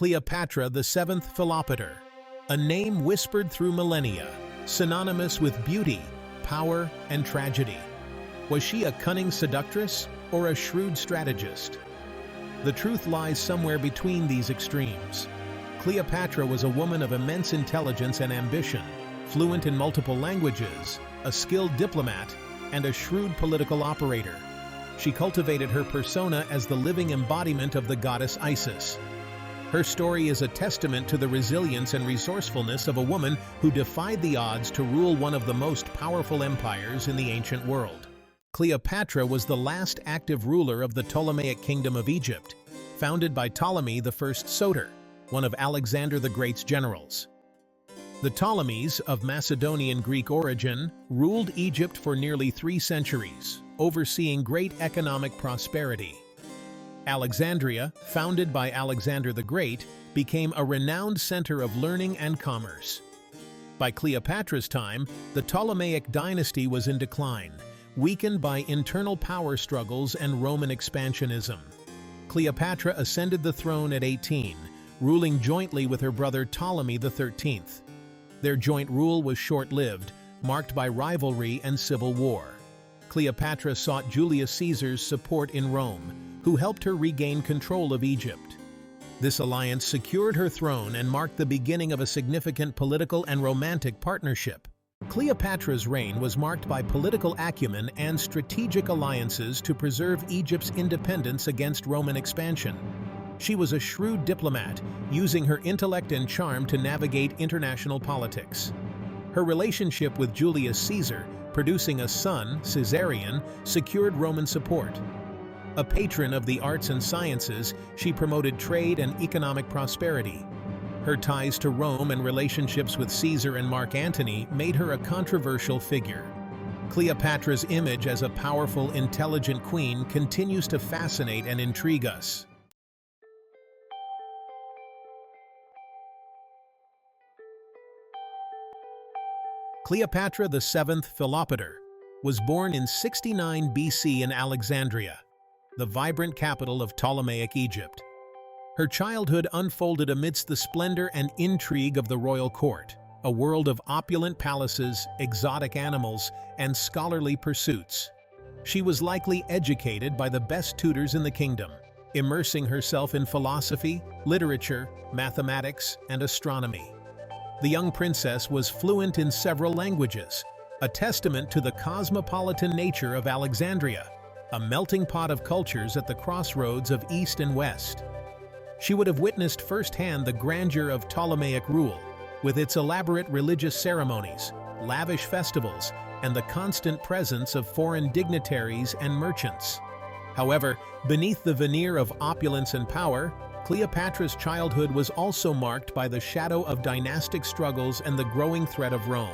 Cleopatra, the seventh Philopater, a name whispered through millennia, synonymous with beauty, power, and tragedy. Was she a cunning seductress or a shrewd strategist? The truth lies somewhere between these extremes. Cleopatra was a woman of immense intelligence and ambition, fluent in multiple languages, a skilled diplomat, and a shrewd political operator. She cultivated her persona as the living embodiment of the goddess Isis. Her story is a testament to the resilience and resourcefulness of a woman who defied the odds to rule one of the most powerful empires in the ancient world. Cleopatra was the last active ruler of the Ptolemaic Kingdom of Egypt, founded by Ptolemy I Soter, one of Alexander the Great's generals. The Ptolemies, of Macedonian Greek origin, ruled Egypt for nearly 3 centuries, overseeing great economic prosperity. Alexandria, founded by Alexander the Great, became a renowned center of learning and commerce. By Cleopatra's time, the Ptolemaic dynasty was in decline, weakened by internal power struggles and Roman expansionism. Cleopatra ascended the throne at 18, ruling jointly with her brother Ptolemy XIII. Their joint rule was short-lived, marked by rivalry and civil war. Cleopatra sought Julius Caesar's support in Rome, who helped her regain control of Egypt. This alliance secured her throne and marked the beginning of a significant political and romantic partnership. Cleopatra's reign was marked by political acumen and strategic alliances to preserve Egypt's independence against Roman expansion. She was a shrewd diplomat, using her intellect and charm to navigate international politics. Her relationship with Julius Caesar, producing a son, Caesarion, secured Roman support. A patron of the arts and sciences, she promoted trade and economic prosperity. Her ties to Rome and relationships with Caesar and Mark Antony made her a controversial figure. Cleopatra's image as a powerful, intelligent queen continues to fascinate and intrigue us. Cleopatra, the seventh Philopater, was born in 69 BC in Alexandria, the vibrant capital of Ptolemaic Egypt. Her childhood unfolded amidst the splendor and intrigue of the royal court, a world of opulent palaces, exotic animals, and scholarly pursuits. She was likely educated by the best tutors in the kingdom, immersing herself in philosophy, literature, mathematics, and astronomy. The young princess was fluent in several languages, a testament to the cosmopolitan nature of Alexandria, a melting pot of cultures at the crossroads of East and West. She would have witnessed firsthand the grandeur of Ptolemaic rule, with its elaborate religious ceremonies, lavish festivals, and the constant presence of foreign dignitaries and merchants. However, beneath the veneer of opulence and power, Cleopatra's childhood was also marked by the shadow of dynastic struggles and the growing threat of Rome.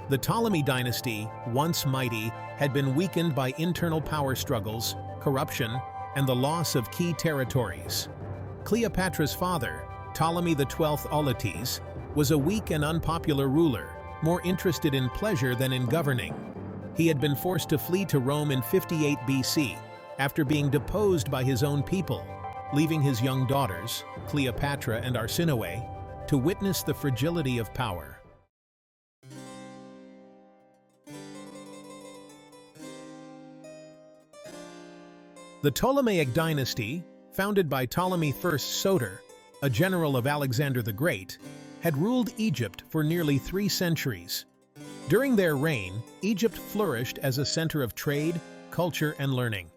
The Ptolemy dynasty, once mighty, had been weakened by internal power struggles, corruption, and the loss of key territories. Cleopatra's father, Ptolemy XII Auletes, was a weak and unpopular ruler, more interested in pleasure than in governing. He had been forced to flee to Rome in 58 BC, after being deposed by his own people, leaving his young daughters, Cleopatra and Arsinoe, to witness the fragility of power. The Ptolemaic dynasty, founded by Ptolemy I Soter, a general of Alexander the Great, had ruled Egypt for nearly 3 centuries. During their reign, Egypt flourished as a center of trade, culture, and learning.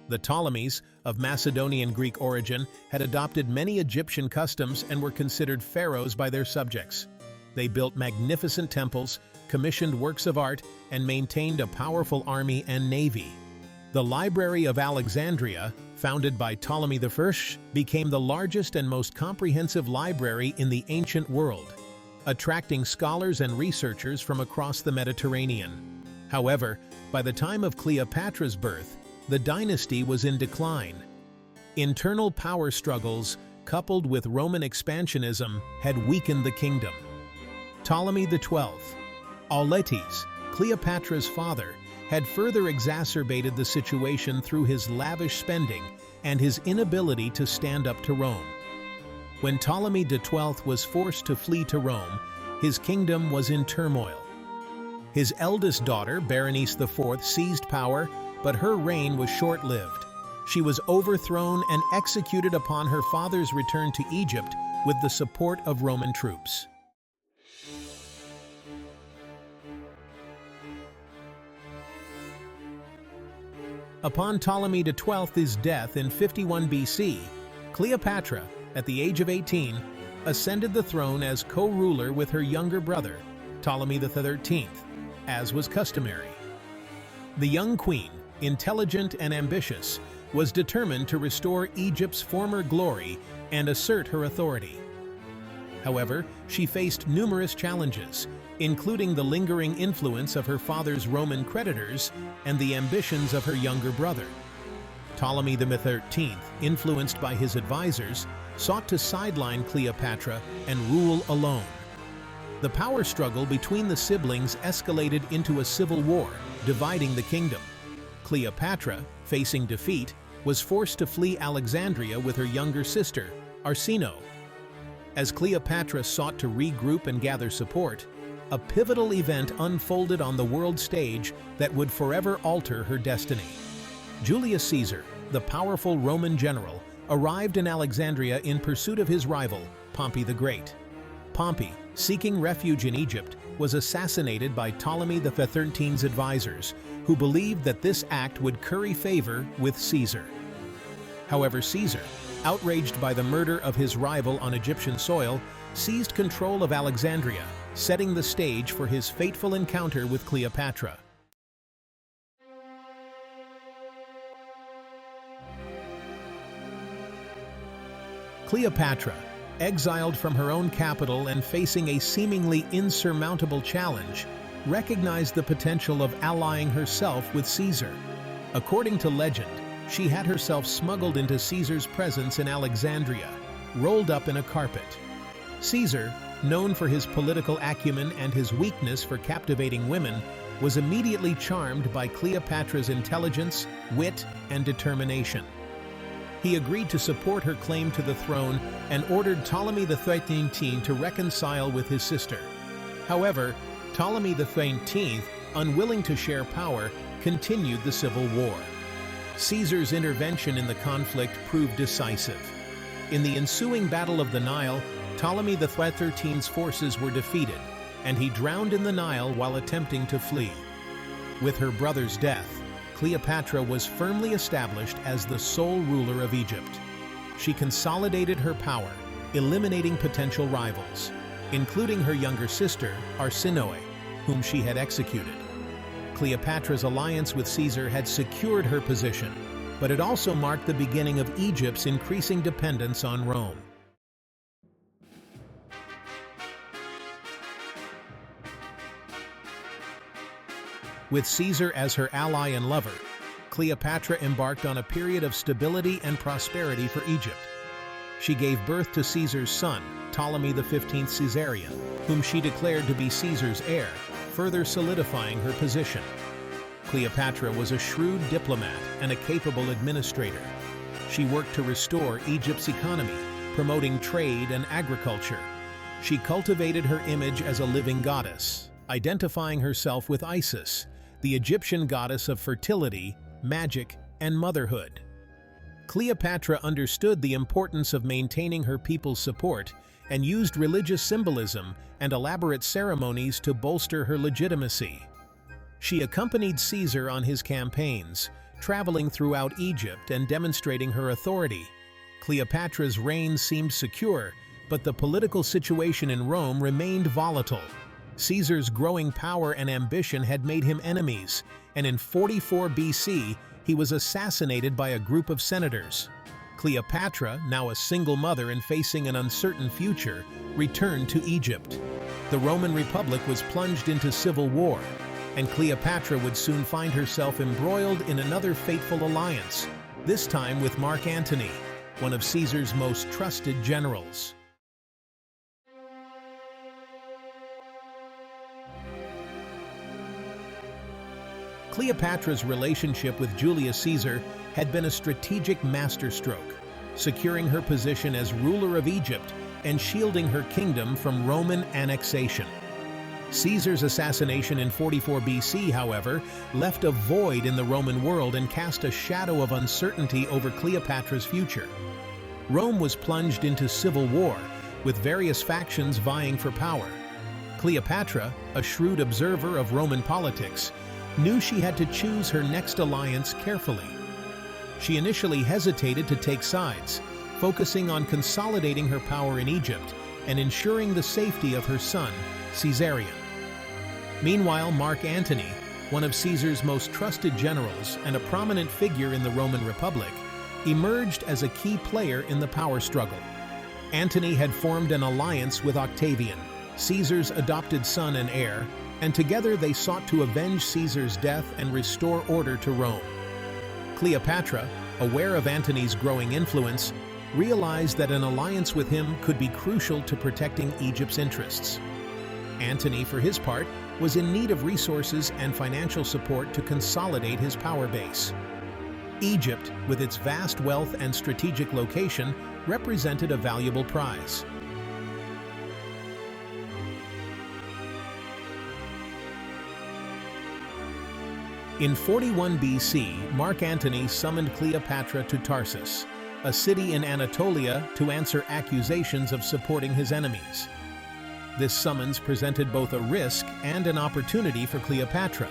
The Ptolemies, of Macedonian Greek origin, had adopted many Egyptian customs and were considered pharaohs by their subjects. They built magnificent temples, commissioned works of art, and maintained a powerful army and navy. The Library of Alexandria, founded by Ptolemy I, became the largest and most comprehensive library in the ancient world, attracting scholars and researchers from across the Mediterranean. However, by the time of Cleopatra's birth, the dynasty was in decline. Internal power struggles, coupled with Roman expansionism, had weakened the kingdom. Ptolemy XII, Auletes, Cleopatra's father, had further exacerbated the situation through his lavish spending and his inability to stand up to Rome. When Ptolemy XII was forced to flee to Rome, his kingdom was in turmoil. His eldest daughter, Berenice IV, seized power, but her reign was short-lived. She was overthrown and executed upon her father's return to Egypt with the support of Roman troops. Upon Ptolemy XII's death in 51 BC, Cleopatra, at the age of 18, ascended the throne as co-ruler with her younger brother, Ptolemy XIII, as was customary. The young queen, intelligent and ambitious, was determined to restore Egypt's former glory and assert her authority. However, she faced numerous challenges, including the lingering influence of her father's Roman creditors and the ambitions of her younger brother. Ptolemy XIII, influenced by his advisors, sought to sideline Cleopatra and rule alone. The power struggle between the siblings escalated into a civil war, dividing the kingdom. Cleopatra, facing defeat, was forced to flee Alexandria with her younger sister, Arsinoe. As Cleopatra sought to regroup and gather support, a pivotal event unfolded on the world stage that would forever alter her destiny. Julius Caesar, the powerful Roman general, arrived in Alexandria in pursuit of his rival, Pompey the Great. Pompey, seeking refuge in Egypt, was assassinated by Ptolemy XIII's advisors, who believed that this act would curry favor with Caesar. However, Caesar, outraged by the murder of his rival on Egyptian soil, seized control of Alexandria, setting the stage for his fateful encounter with Cleopatra. Cleopatra, exiled from her own capital and facing a seemingly insurmountable challenge, recognized the potential of allying herself with Caesar. According to legend, she had herself smuggled into Caesar's presence in Alexandria, rolled up in a carpet. Caesar, known for his political acumen and his weakness for captivating women, was immediately charmed by Cleopatra's intelligence, wit, and determination. He agreed to support her claim to the throne and ordered Ptolemy XIII to reconcile with his sister. However, Ptolemy XIII, unwilling to share power, continued the civil war. Caesar's intervention in the conflict proved decisive. In the ensuing Battle of the Nile, Ptolemy XIII's forces were defeated, and he drowned in the Nile while attempting to flee. With her brother's death, Cleopatra was firmly established as the sole ruler of Egypt. She consolidated her power, eliminating potential rivals, including her younger sister, Arsinoe, whom she had executed. Cleopatra's alliance with Caesar had secured her position, but it also marked the beginning of Egypt's increasing dependence on Rome. With Caesar as her ally and lover, Cleopatra embarked on a period of stability and prosperity for Egypt. She gave birth to Caesar's son, Ptolemy XV Caesarion, whom she declared to be Caesar's heir, further solidifying her position. Cleopatra was a shrewd diplomat and a capable administrator. She worked to restore Egypt's economy, promoting trade and agriculture. She cultivated her image as a living goddess, identifying herself with Isis, the Egyptian goddess of fertility, magic, and motherhood. Cleopatra understood the importance of maintaining her people's support and used religious symbolism and elaborate ceremonies to bolster her legitimacy. She accompanied Caesar on his campaigns, traveling throughout Egypt and demonstrating her authority. Cleopatra's reign seemed secure, but the political situation in Rome remained volatile. Caesar's growing power and ambition had made him enemies, and in 44 BC, he was assassinated by a group of senators. Cleopatra, now a single mother and facing an uncertain future, returned to Egypt. The Roman Republic was plunged into civil war, and Cleopatra would soon find herself embroiled in another fateful alliance, this time with Mark Antony, one of Caesar's most trusted generals. Cleopatra's relationship with Julius Caesar had been a strategic masterstroke. securing her position as ruler of Egypt and shielding her kingdom from Roman annexation. Caesar's assassination in 44 BC, however, left a void in the Roman world and cast a shadow of uncertainty over Cleopatra's future. Rome was plunged into civil war, with various factions vying for power. Cleopatra, a shrewd observer of Roman politics, knew she had to choose her next alliance carefully. She initially hesitated to take sides, focusing on consolidating her power in Egypt and ensuring the safety of her son, Caesarion. Meanwhile, Mark Antony, one of Caesar's most trusted generals and a prominent figure in the Roman Republic, emerged as a key player in the power struggle. Antony had formed an alliance with Octavian, Caesar's adopted son and heir, and together they sought to avenge Caesar's death and restore order to Rome. Cleopatra, aware of Antony's growing influence, realized that an alliance with him could be crucial to protecting Egypt's interests. Antony, for his part, was in need of resources and financial support to consolidate his power base. Egypt, with its vast wealth and strategic location, represented a valuable prize. In 41 BC, Mark Antony summoned Cleopatra to Tarsus, a city in Anatolia, to answer accusations of supporting his enemies. This summons presented both a risk and an opportunity for Cleopatra.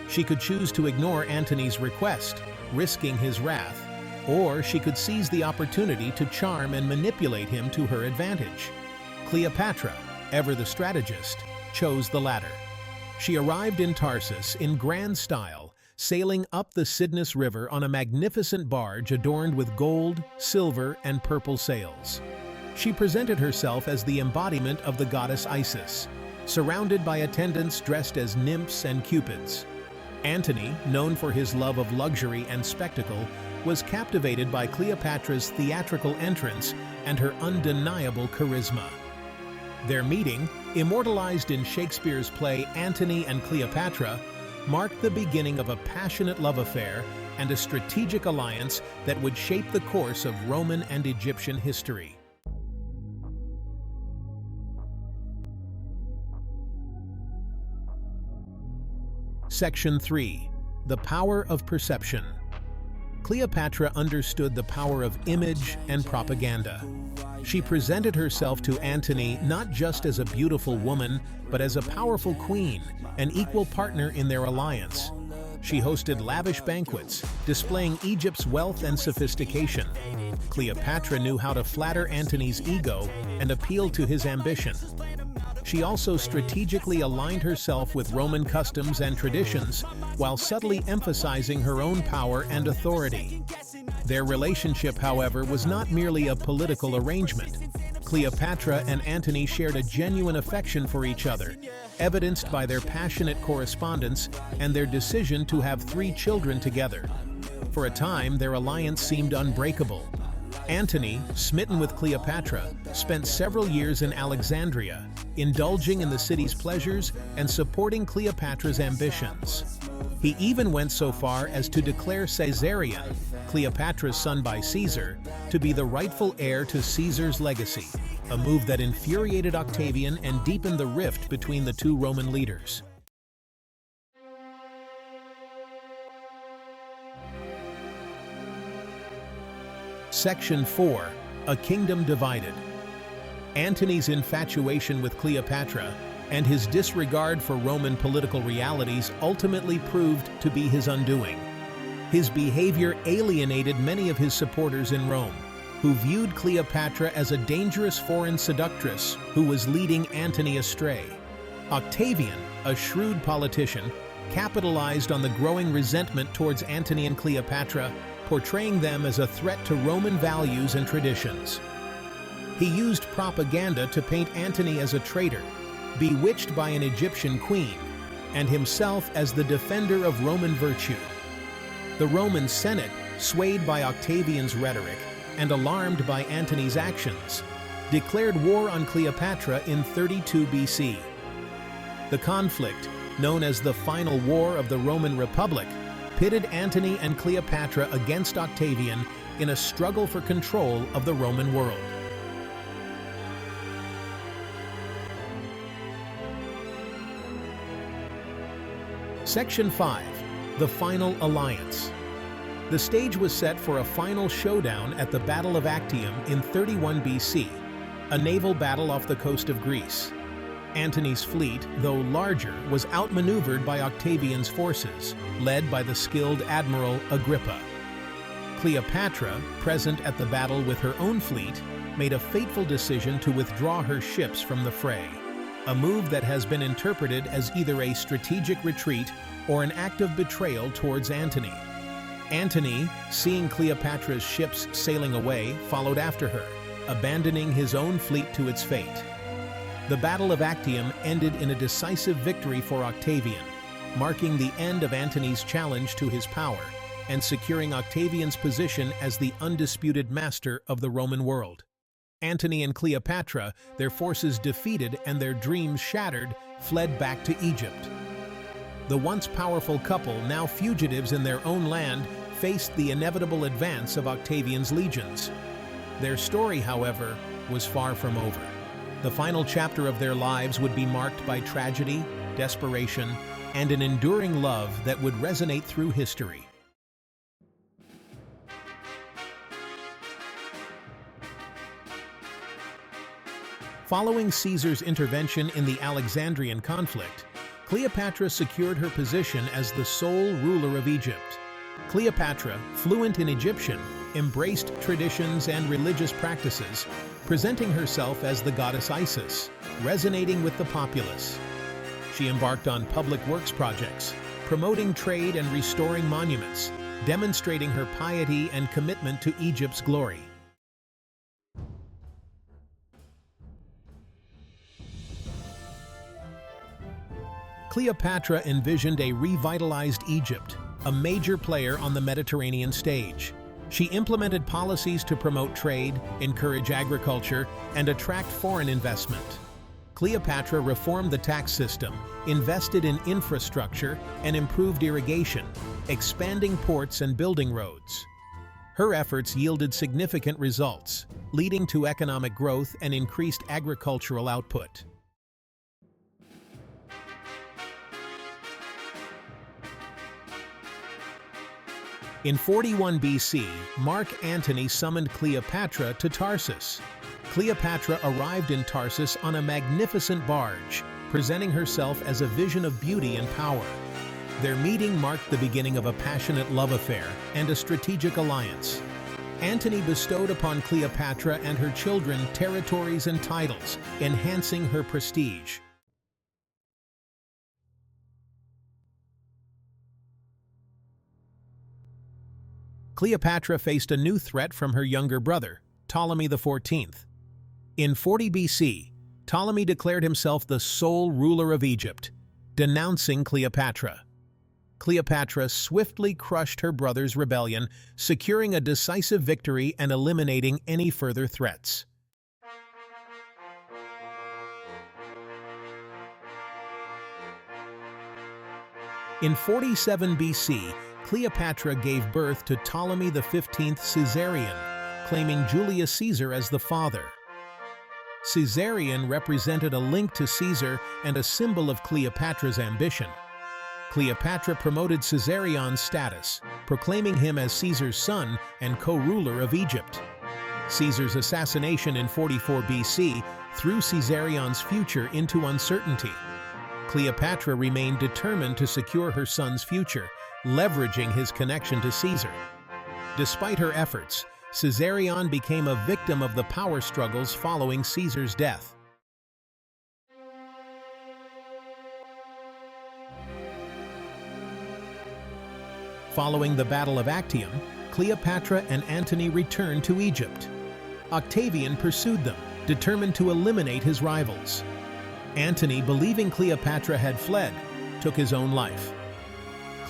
She could choose to ignore Antony's request, risking his wrath, or she could seize the opportunity to charm and manipulate him to her advantage. Cleopatra, ever the strategist, chose the latter. She arrived in Tarsus in grand style, sailing up the Cydnus River on a magnificent barge adorned with gold, silver, and purple sails. She presented herself as the embodiment of the goddess Isis, surrounded by attendants dressed as nymphs and cupids. Antony, known for his love of luxury and spectacle, was captivated by Cleopatra's theatrical entrance and her undeniable charisma. Their meeting, immortalized in Shakespeare's play Antony and Cleopatra, marked the beginning of a passionate love affair and a strategic alliance that would shape the course of Roman and Egyptian history. Section 3. The Power of Perception. Cleopatra understood the power of image and propaganda. She presented herself to Antony not just as a beautiful woman, but as a powerful queen, an equal partner in their alliance. She hosted lavish banquets, displaying Egypt's wealth and sophistication. Cleopatra knew how to flatter Antony's ego and appeal to his ambition. She also strategically aligned herself with Roman customs and traditions, while subtly emphasizing her own power and authority. Their relationship, however, was not merely a political arrangement. Cleopatra and Antony shared a genuine affection for each other, evidenced by their passionate correspondence and their decision to have 3 children together. For a time, their alliance seemed unbreakable. Antony, smitten with Cleopatra, spent several years in Alexandria, indulging in the city's pleasures and supporting Cleopatra's ambitions. He even went so far as to declare Caesarion, Cleopatra's son by Caesar, to be the rightful heir to Caesar's legacy, a move that infuriated Octavian and deepened the rift between the 2 Roman leaders. Section 4. A Kingdom Divided. Antony's infatuation with Cleopatra and his disregard for Roman political realities ultimately proved to be his undoing. His behavior alienated many of his supporters in Rome, who viewed Cleopatra as a dangerous foreign seductress who was leading Antony astray. Octavian, a shrewd politician, capitalized on the growing resentment towards Antony and Cleopatra, portraying them as a threat to Roman values and traditions. He used propaganda to paint Antony as a traitor, bewitched by an Egyptian queen, and himself as the defender of Roman virtue. The Roman Senate, swayed by Octavian's rhetoric and alarmed by Antony's actions, declared war on Cleopatra in 32 BC. The conflict, known as the Final War of the Roman Republic, pitted Antony and Cleopatra against Octavian in a struggle for control of the Roman world. Section 5. The Final Alliance. The stage was set for a final showdown at the Battle of Actium in 31 BC, a naval battle off the coast of Greece. Antony's fleet, though larger, was outmaneuvered by Octavian's forces, led by the skilled admiral Agrippa. Cleopatra, present at the battle with her own fleet, made a fateful decision to withdraw her ships from the fray, a move that has been interpreted as either a strategic retreat or an act of betrayal towards Antony. Antony, seeing Cleopatra's ships sailing away, followed after her, abandoning his own fleet to its fate. The Battle of Actium ended in a decisive victory for Octavian, marking the end of Antony's challenge to his power and securing Octavian's position as the undisputed master of the Roman world. Antony and Cleopatra, their forces defeated and their dreams shattered, fled back to Egypt. The once powerful couple, now fugitives in their own land, faced the inevitable advance of Octavian's legions. Their story, however, was far from over. The final chapter of their lives would be marked by tragedy, desperation, and an enduring love that would resonate through history. Following Caesar's intervention in the Alexandrian conflict, Cleopatra secured her position as the sole ruler of Egypt. Cleopatra, fluent in Egyptian, embraced traditions and religious practices, presenting herself as the goddess Isis, resonating with the populace. She embarked on public works projects, promoting trade and restoring monuments, demonstrating her piety and commitment to Egypt's glory. Cleopatra envisioned a revitalized Egypt, a major player on the Mediterranean stage. She implemented policies to promote trade, encourage agriculture, and attract foreign investment. Cleopatra reformed the tax system, invested in infrastructure, and improved irrigation, expanding ports and building roads. Her efforts yielded significant results, leading to economic growth and increased agricultural output. In 41 BC, Mark Antony summoned Cleopatra to Tarsus. Cleopatra arrived in Tarsus on a magnificent barge, presenting herself as a vision of beauty and power. Their meeting marked the beginning of a passionate love affair and a strategic alliance. Antony bestowed upon Cleopatra and her children territories and titles, enhancing her prestige. Cleopatra faced a new threat from her younger brother, Ptolemy XIV. In 40 BC, Ptolemy declared himself the sole ruler of Egypt, denouncing Cleopatra. Cleopatra swiftly crushed her brother's rebellion, securing a decisive victory and eliminating any further threats. In 47 BC, Cleopatra gave birth to Ptolemy XV Caesarion, claiming Julius Caesar as the father. Caesarion represented a link to Caesar and a symbol of Cleopatra's ambition. Cleopatra promoted Caesarion's status, proclaiming him as Caesar's son and co-ruler of Egypt. Caesar's assassination in 44 BC threw Caesarion's future into uncertainty. Cleopatra remained determined to secure her son's future, leveraging his connection to Caesar. Despite her efforts, Caesarion became a victim of the power struggles following Caesar's death. Following the Battle of Actium, Cleopatra and Antony returned to Egypt. Octavian pursued them, determined to eliminate his rivals. Antony, believing Cleopatra had fled, took his own life.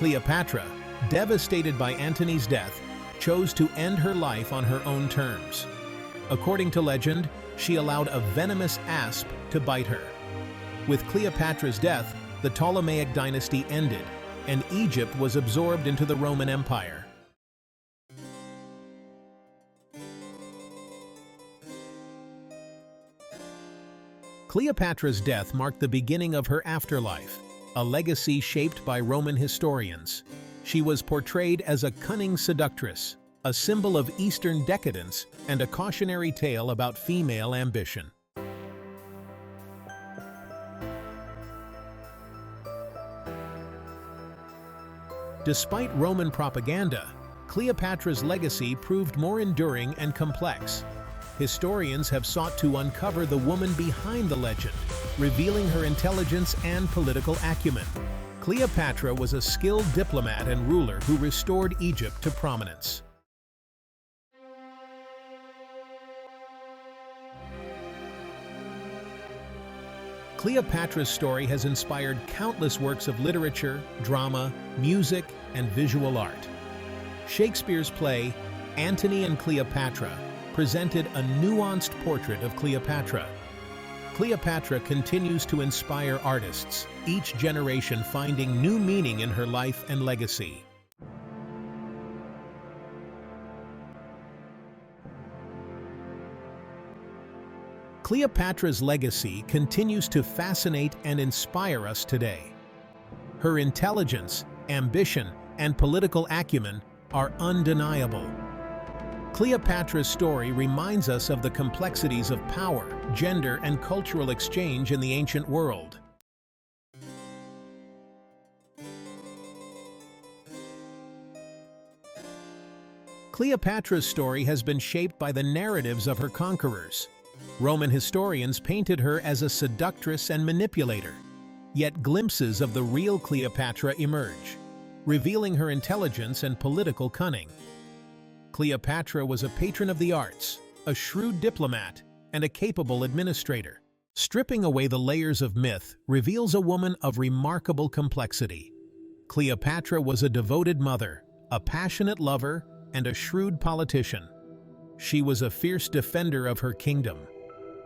Cleopatra, devastated by Antony's death, chose to end her life on her own terms. According to legend, she allowed a venomous asp to bite her. With Cleopatra's death, the Ptolemaic dynasty ended, and Egypt was absorbed into the Roman Empire. Cleopatra's death marked the beginning of her afterlife, a legacy shaped by Roman historians. She was portrayed as a cunning seductress, a symbol of Eastern decadence, and a cautionary tale about female ambition. Despite Roman propaganda, Cleopatra's legacy proved more enduring and complex. Historians have sought to uncover the woman behind the legend, revealing her intelligence and political acumen. Cleopatra was a skilled diplomat and ruler who restored Egypt to prominence. Cleopatra's story has inspired countless works of literature, drama, music, and visual art. Shakespeare's play, Antony and Cleopatra, presented a nuanced portrait of Cleopatra. Cleopatra continues to inspire artists, each generation finding new meaning in her life and legacy. Cleopatra's legacy continues to fascinate and inspire us today. Her intelligence, ambition, and political acumen are undeniable. Cleopatra's story reminds us of the complexities of power, gender, and cultural exchange in the ancient world. Cleopatra's story has been shaped by the narratives of her conquerors. Roman historians painted her as a seductress and manipulator, yet glimpses of the real Cleopatra emerge, revealing her intelligence and political cunning. Cleopatra was a patron of the arts, a shrewd diplomat, and a capable administrator. Stripping away the layers of myth reveals a woman of remarkable complexity. Cleopatra was a devoted mother, a passionate lover, and a shrewd politician. She was a fierce defender of her kingdom,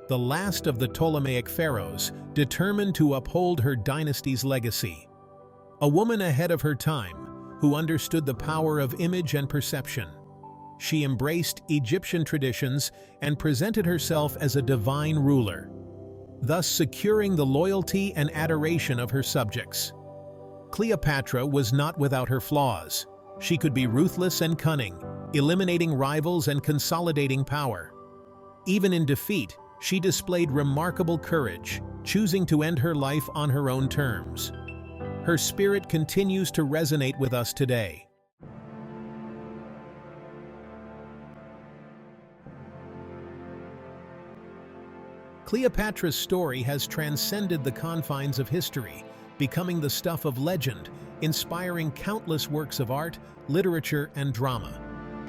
the last of the Ptolemaic pharaohs, determined to uphold her dynasty's legacy. A woman ahead of her time, who understood the power of image and perception. She embraced Egyptian traditions and presented herself as a divine ruler, thus securing the loyalty and adoration of her subjects. Cleopatra was not without her flaws. She could be ruthless and cunning, eliminating rivals and consolidating power. Even in defeat, she displayed remarkable courage, choosing to end her life on her own terms. Her spirit continues to resonate with us today. Cleopatra's story has transcended the confines of history, becoming the stuff of legend, inspiring countless works of art, literature, and drama.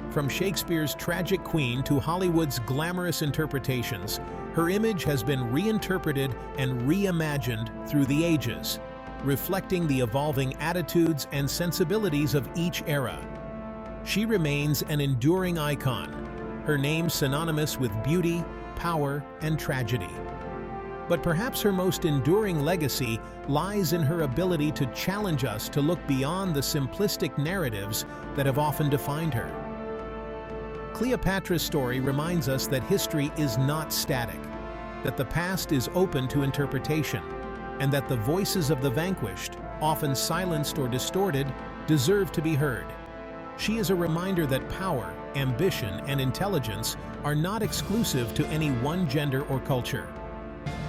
From Shakespeare's tragic queen to Hollywood's glamorous interpretations, her image has been reinterpreted and reimagined through the ages, reflecting the evolving attitudes and sensibilities of each era. She remains an enduring icon, her name synonymous with beauty, power, and tragedy. But perhaps her most enduring legacy lies in her ability to challenge us to look beyond the simplistic narratives that have often defined her. Cleopatra's story reminds us that history is not static, that the past is open to interpretation, and that the voices of the vanquished, often silenced or distorted, deserve to be heard. She is a reminder that power, ambition, and intelligence are not exclusive to any one gender or culture.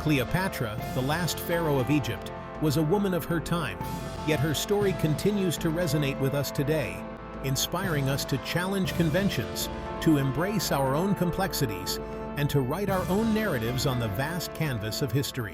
Cleopatra, the last pharaoh of Egypt, was a woman of her time, yet her story continues to resonate with us today, inspiring us to challenge conventions, to embrace our own complexities, and to write our own narratives on the vast canvas of history.